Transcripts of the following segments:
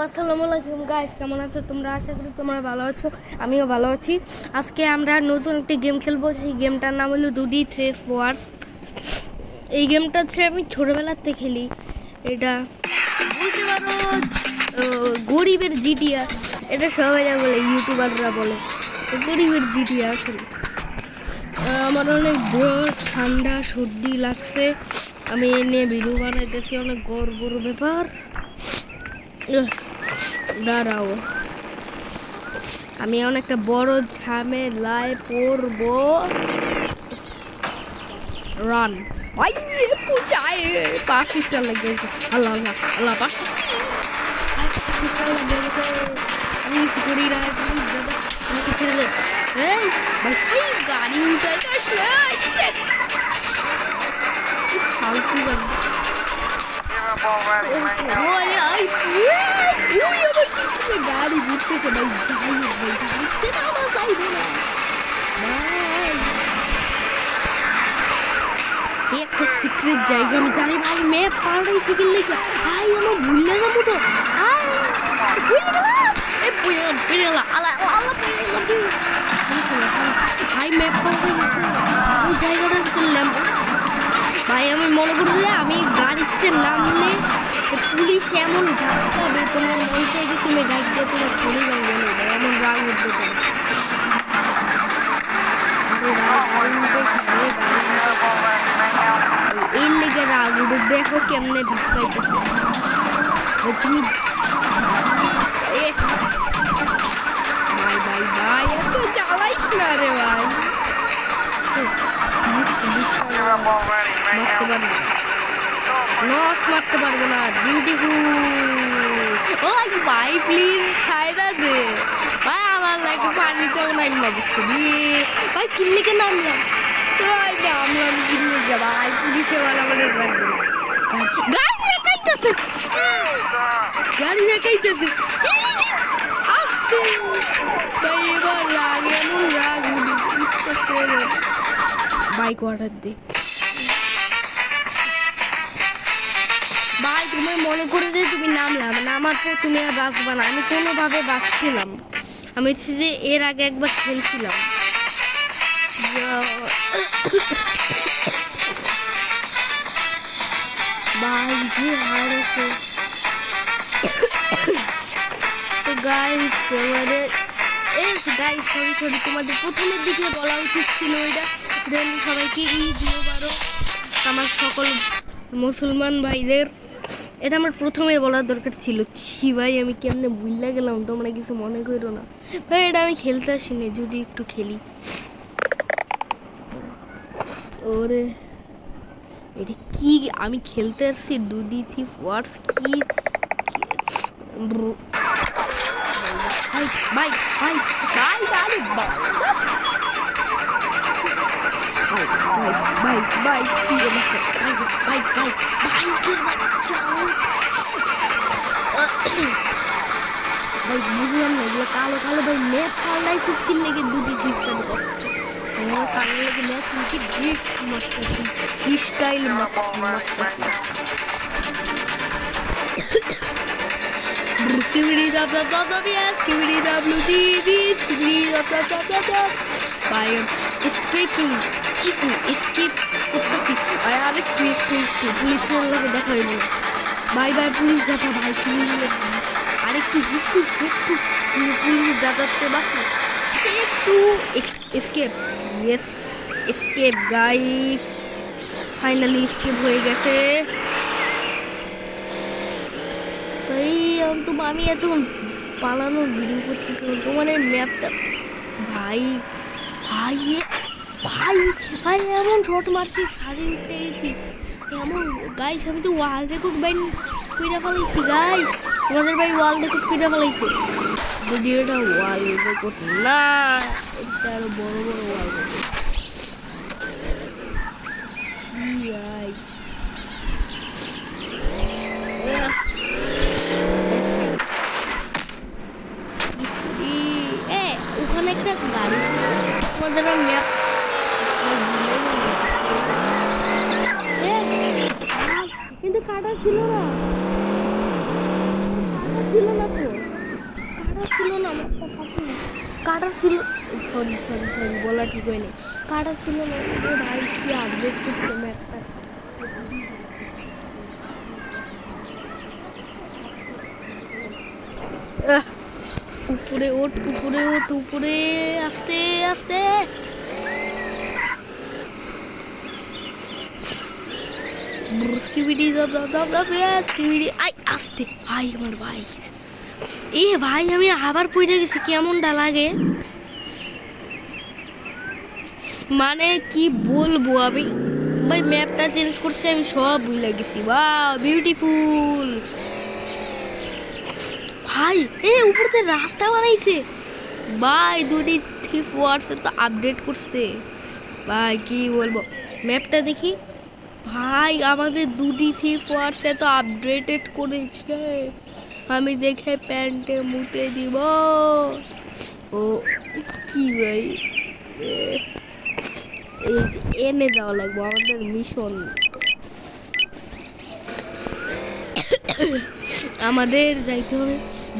আসসালামু আলাইকুম গাইস, কেমন আছো তোমরা? আশা করি তোমরা ভালো আছো, আমিও ভালো আছি। আজকে আমরা নতুন একটি গেম খেলবো। সেই গেমটার নাম হলো ডুডি থ্রেস ওয়ার্স। এই গেমটা হচ্ছে আমি ছোটবেলাতে খেলি। এটা বলতে পারো গরিবের জিটিআর। এটা সবাই বলে, ইউটিউবাররা বলে গরিবের জিটিআর। আসলে আমার অনেক বড় ঠান্ডা সর্দি লাগছে, আমি এ নিয়ে ভিডিও বানাইতেছি, অনেক গর্বর ব্যাপার। দাঁড়াও, আমি অনেকটা বড় ঝামেলায় পড়ব। রান ভাই, পূজায় 5 স্টার লেগে গেছে। আল্লাহ আল্লাহ আল্লাহ, 5 স্টার লেগে গেছে। আমি কিছু করি না, আমাকে ছেড়ে দে। এই ভাই, সেই গাড়ি উঠাই যাস না, কি ফালতু গাড়ি। গাড়ি ঘুরতেছে ভাই, যাই ভাই, ঘুরতে না আমার চাইবে না ভাই। একটা সিক্রেট জায়গা আমি জানি ভাই, ম্যাপ পাল্টাইছে কি লেখা ভাই, আমার ভুললে যাবো তো। ভাই ম্যাপ পাল্টে গেছে, ওই জায়গাটা করলাম ভাই। আমি মনে করি যে আমি গাড়িতে নামলে পুলিশ এমন ধাক্কাবে, তোমার মন চাইবে তুমি গাড়ি দিয়ে তোমার ছড়ি ভেঙে নেবে, এমন রাগ উঠবে এর লেগে রাগ উঠে। দেখো কেমনে ধাক্কাইতেছে তুমি। ভাই ভাই ভাই, এত জ্বালাইস না রে ভাই। মারতে পারবো নস, মারতে পারবো না। বিউটিফুল। ও ভাই প্লিজ সাইডা দে ভাই, আমার লাগে পানিটাও নামলাম বুঝতে ভাই, কিল্লিকে নামলাম তো নামলাম কিল্লি যা ভাই, পুলিশে বলা আমাদের লাগবে না। গাড়ি বেকাইতেছে, গাড়ি বেকাইতেছে আসতে ভাই। এবার রাগ, এমন রাগ উঠতেছে বাইক অর্ডার দে ভাই। তুমি মনে করে যে তুমি নামলাম, নামার পর তুমি আর বাঁচবা না। আমি কোনোভাবে বাঁচছিলাম। আমি হচ্ছে যে এর আগে একবার খেলছিলাম, ভাই যে হারেছে তো গাইস। আমাদের গাইস সরি, তোমাদের প্রথমের দিকে বলা উচিত ছিল এটা। দেন সবাইকে ঈদ মোবারক আমার সকল মুসলমান ভাইদের। এটা আমার প্রথমে বলার দরকার ছিল। ছি ভাই, আমি কেমনে ভুলে গেলাম, তোমরা কিছু মনে করো না ভাই। এটা আমি খেলতে আসিনি, যদি একটু খেলি। ওরে এটা কি, আমি খেলতে আসছি ডুডি থ্রেস ওয়ার্স। কি ভাই ভাই ভাই ভাই গাড়ি ভাই ভাই কি অবস্থা ভাই ভাই ভাই, ভাই বুঝলাম না এগুলো কালো কালো ভাই। ম্যাপ পাল্টাইছে স্কিল লেগে দুটি জিপটা করছে কালো লেগে ম্যাচ লিখে ড্রিফট মারতেছি, স্টাইল মারতেছি। Skibidi dab dab dab dab, yes, skibidi dab blue dee dee, skibidi dab dab dab dab dab. By speaking, কিকু escape করতেছি ভাই। আরেকটু পুলিশের লোকে দেখা হইল না ভাই। ভাই পুলিশ দেখা ভাই, আরেকটু একটু পুলিশ দেখাতে বাকি একটু। escape, yes, escape guys, finally escape হয়ে গেছে। আমি এতক্ষণ পালানোর ভিডিও করতেছিলাম, তোমার এই ম্যাপটা ভাই ভাই ভাই ভাই এমন শট মারছি, সাড়ে উঠতে গেছি এমন। গাইস আমি তো ওয়ার্ল্ড রেকর্ড বাইন কইরা ফেলাইছি গাইস। তোমাদের ভাই ওয়ার্ল্ড রেকর্ড কইরা ফেলাইছে, যদি এটা ওয়ার্ল্ড রেকর্ড না, এটা আরো বড় বড় ওয়ার্ল্ড রেকর্ড। ওখানে একটা গাড়ি তোমাদের ম্যাপ কিন্তু কাটা ছিল না, কাটা ছিল না ম্যাপটা থাকি কাটা ছিল সরি সরি সরি বলা ঠিক হয়নি কাটা ছিল না ভাই কি আপডেট করছে ম্যাপটা উপরে ওঠ উপরে আস্তে আস্তে স্কিবিডি দব দব দব দব স্কিবিডি আই আস্তে ভাই আমার ভাই এ ভাই আমি আবার পড়ে গেছি কেমনটা লাগে মানে কি বলবো আমি ভাই ম্যাপটা চেঞ্জ করছে আমি সব ভুলে গেছি ওয়াও বিউটিফুল ভাই উপর থেকে রাস্তা বানাইছে ভাই দুটি থিপ ওয়ার্ডসে তো আপডেট করছে ভাই কি বলবো ম্যাপটা দেখি ভাই আমাদের দুটি থিপ ওয়ার্ডসে তো আপডেটেড করেছে আমি দেখে প্যান্টে মুতে দিব ও কি ভাই এই যে এনে যাওয়া লাগবে আমাদের মিশন আমাদের যাইতে হবে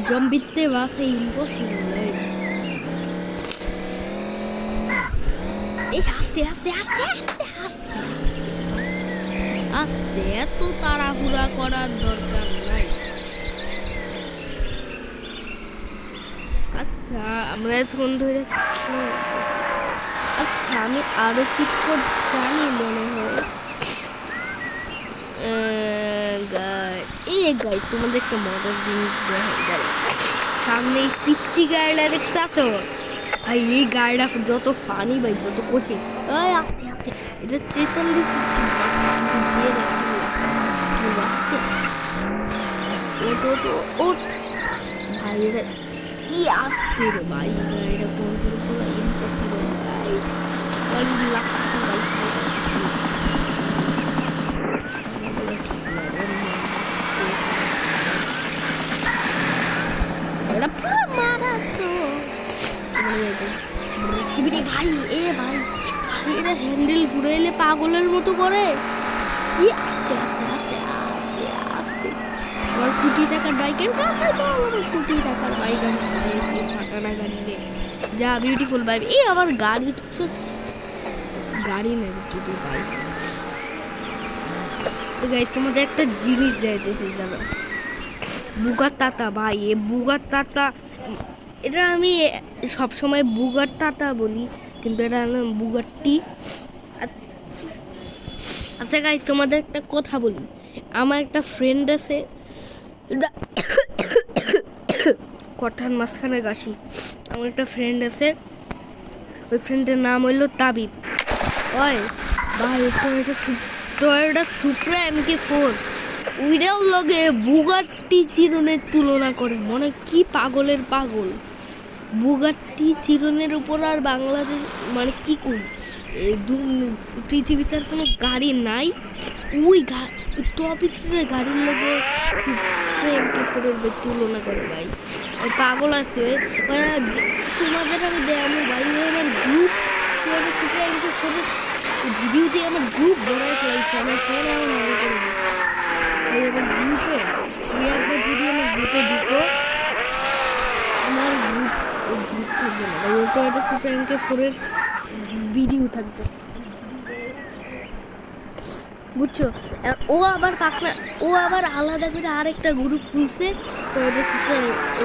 জম্বিতে বাসে ইম্পসিবল এই আস্তে আস্তে আস্তে আস্তে আস্তে আস্তে এত তাড়াহুড়া করার দরকার নাই আচ্ছা আমরা এতক্ষণ ধরে আচ্ছা আমি আরো চিট কোড জানি মনে হয় এই গাই তোমাদের একটা মজার জিনিস দেখা গেল সামনে এই পিচ্ছি গাড়িটা দেখতে আসো ভাই এই গাড়িটা যত ফানি ভাই যত কোচিং ওই আস্তে আস্তে এটা 43 আস্তে ওট ভাই এটা কি আসতে রে ভাই গাড়িটা কন্ট্রোল করা ইম্পসিবল ভাই অনেক লাগাতে ভাই এটা পুরো মারাত্মক ভাই ভাই এটা হ্যান্ডেল ঘুরে এলে পাগলের মতো করে কি আস্তে আস্তে আস্তে আস্তে আস্তে আমার কোটি টাকার বাইকের কাছে যাও আমার কোটি টাকার বাইক আমি ফাটানা গাড়ি নে যা বিউটিফুল বাইক আমার গাড়ি ঢুকছে গাড়ি নেই যদি বাইক তো গাইস তোমাদের একটা জিনিস যাইতেছি দাদা বুগার তাতা ভাই বুগার তাতা এটা আমি সবসময় বুগার তাতা বলি কিন্তু এটা বুগারটি আচ্ছা গাইস তোমাদের একটা কথা বলি আমার একটা ফ্রেন্ড আছে কথার মাঝখানে গাছি আমার একটা ফ্রেন্ড আছে ওই ফ্রেন্ডের নাম হইলো তাবিব ওই ভাই টয়োটা সুপ্রা MK4 উইডাও লগে বুগাট্টি চিরনের তুলনা করে মনে কি পাগলের পাগল বুগাট্টি চিরনের উপর আর বাংলাদেশ মানে কি কই পৃথিবীতে আর কোনো গাড়ি নাই ওই টপ স্পিডের গাড়ির লগে MK4 তুলনা করে ভাই ওই পাগল আছে তোমাদের আমি দেখাবো ভাই আমার গ্রুপ সুপ্রা MK4 ভিডিও দিয়ে আমার গ্রুপ বড়াই ফেলাইছে আমার ফোন এমন হ্যাং করে আমার গ্রুপে তুই একবার যদি আমার গ্রুপে ঢুকো আমার গ্রুপ থাকবে না ভাই ওটা একটা সুপ্রা MK4 ভিডিও থাকবে বুঝছো ও আবার আলাদা করে আরেকটা গ্রুপ খুলছে তো এটা সুপ্রা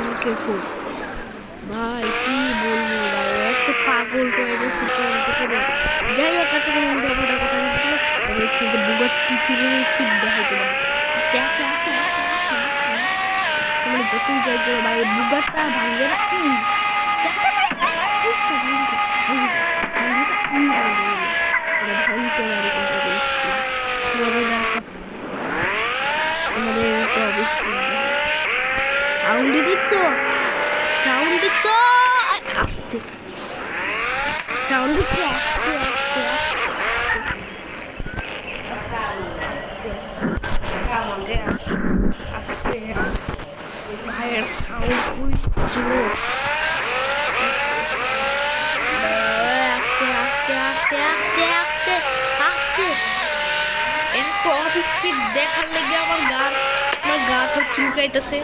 MK4 ভাই কি বলবো ভাই এত পাগল তো এটা সুপ্রা MK4 যাই হোক কাছে কোনো মোটা কথা বলছিল বলছি যে বুগাট্টি চিরুনি স্পিড দেখাইতে পারে আস্তে আস্তে আস্তে আস্তে আস্তে তোমরা যতই যাই করো ভাই বুগাটটা ভাঙবে না সাউন্ড দেখছো আস্তে সাউন্ড দেখছো আস্তে আস্তে আস্তে আস্তে আস্তে ভাইয়ের সাউন্ড খুবই জোর আস্তে আস্তে আস্তে আস্তে আস্তে আস্তে এত স্পিড দেখার লেগে আমার গা তো চুলকাইতেছে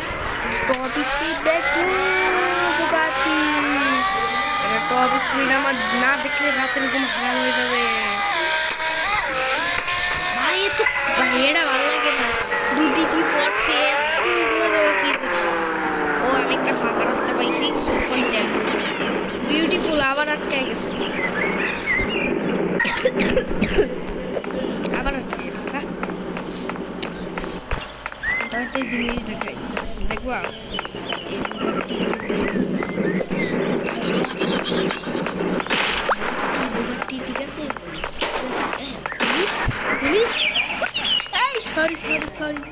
টপ স্পিড দেখো বুগাটি। এটা টপ স্পিড আমার না দেখলে রাতের ঘুম হারাম হয়ে যাবে। ভাই এত ভাই এটা ভালো লাগে না, দুটি কি ফোর্সে এত এগুলো দেওয়া কি করছে। ও আমি একটা ফাঁকা রাস্তা পাইছি, পঞ্চায়েত বিউটিফুল। আবার আটকে গেছে, আবার আটকে গেছে না। একটা জিনিস দেখাই, দেখবো এই বুগাটি বুগাটি ঠিক আছে। Police police sorry sorry sorry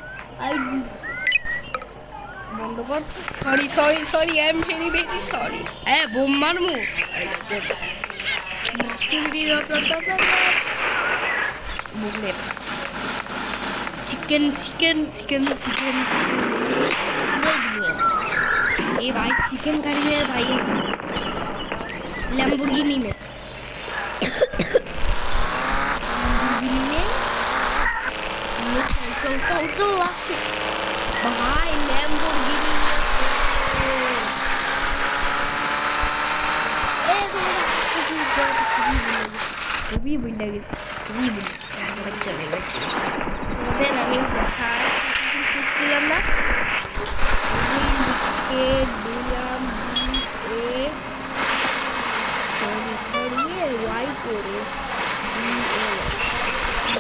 I বন্ধ কর। Sorry sorry sorry I am very very sorry. হ্যাঁ বোম মারমু chicken chicken chicken chicken chicken ये भाई चिकन करी है भाई लैम्बोर्गिनी में चल भाई लैम्बोर्गिनी भी बुल लगे भी बुल चलेगा फिर আমি খাই দিলাম না কে দিলাম এ সরি সরি ওয়াই করে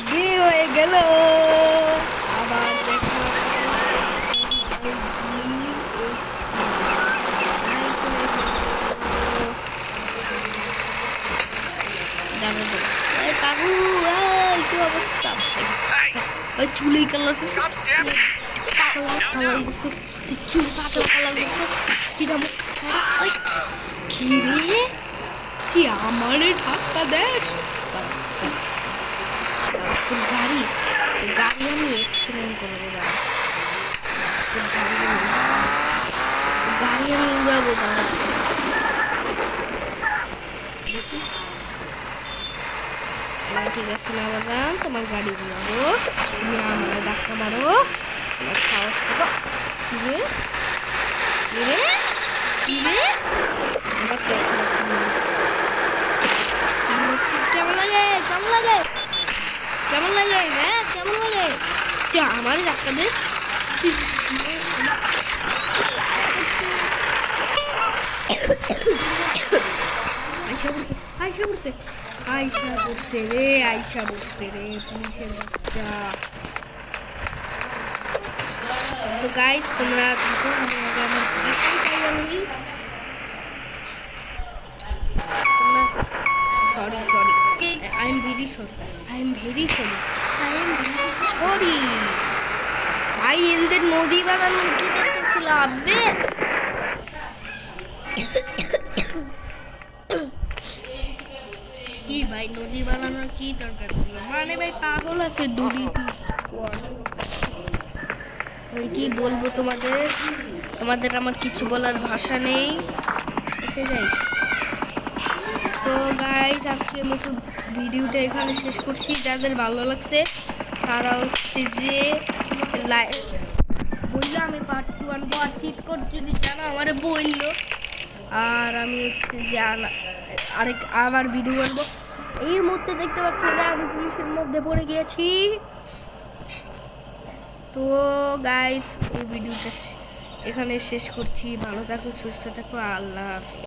দিয়ে হয়ে গেল। আবার দেখো কাকু কি অবস্থা, ওই চুলি কালার কালার করছিস, চুল পাতলা কালার করছিস কিরম কি রে কি আমারে ধাক্কা দেশ। তোর গাড়ি গাড়ি আমি এক্সিডেন্ট করবো, গাড়ি আমি উড়াবো ঠিক আছে না বাবা, তোমার গাড়ি উড়াবো, তুমি আমার ধাক্কা মারো, আমার সাহস করো কিরে কিরে কিরে আমার কেমন লাগে কেমন লাগে কেমন লাগে হ্যাঁ কেমন লাগে আমার ধাক্কা দিস। আয়সা বলছে আয়সা বলছে রে আয়সা বলছে রে পুলিশের বাচ্চা। তো গাইস তোমরা থাকো, আমি আমার বাসায় যাই। আমি তোমরা sorry sorry I am very sorry I am very sorry I am very sorry ভাই এদের নদী বানানোর কি দরকার ছিল আব্বে। কি ভাই নদী বানানোর কি দরকার ছিল, মানে ভাই পাগল আছে দুটি কি বলবো তোমাদের, তোমাদের আমার কিছু বলার ভাষা নেই। তো গাইস আজকের মতো ভিডিওটা এখানে শেষ করছি। যাদের ভালো লাগছে তারা হচ্ছে যে বললো আমি পার্ট 2 আনবো, আর চিট কোড যদি জানো আমারে বললো, আর আমি হচ্ছে যে আরেক আবার ভিডিও আনবো। এই মুহূর্তে দেখতে পাচ্ছি যে আমি পুলিশের মধ্যে পড়ে গিয়েছি। তো গাইস এই ভিডিওটা এখানে শেষ করছি। ভালো থাকো সুস্থ থাকো, আল্লাহ হাফেজ।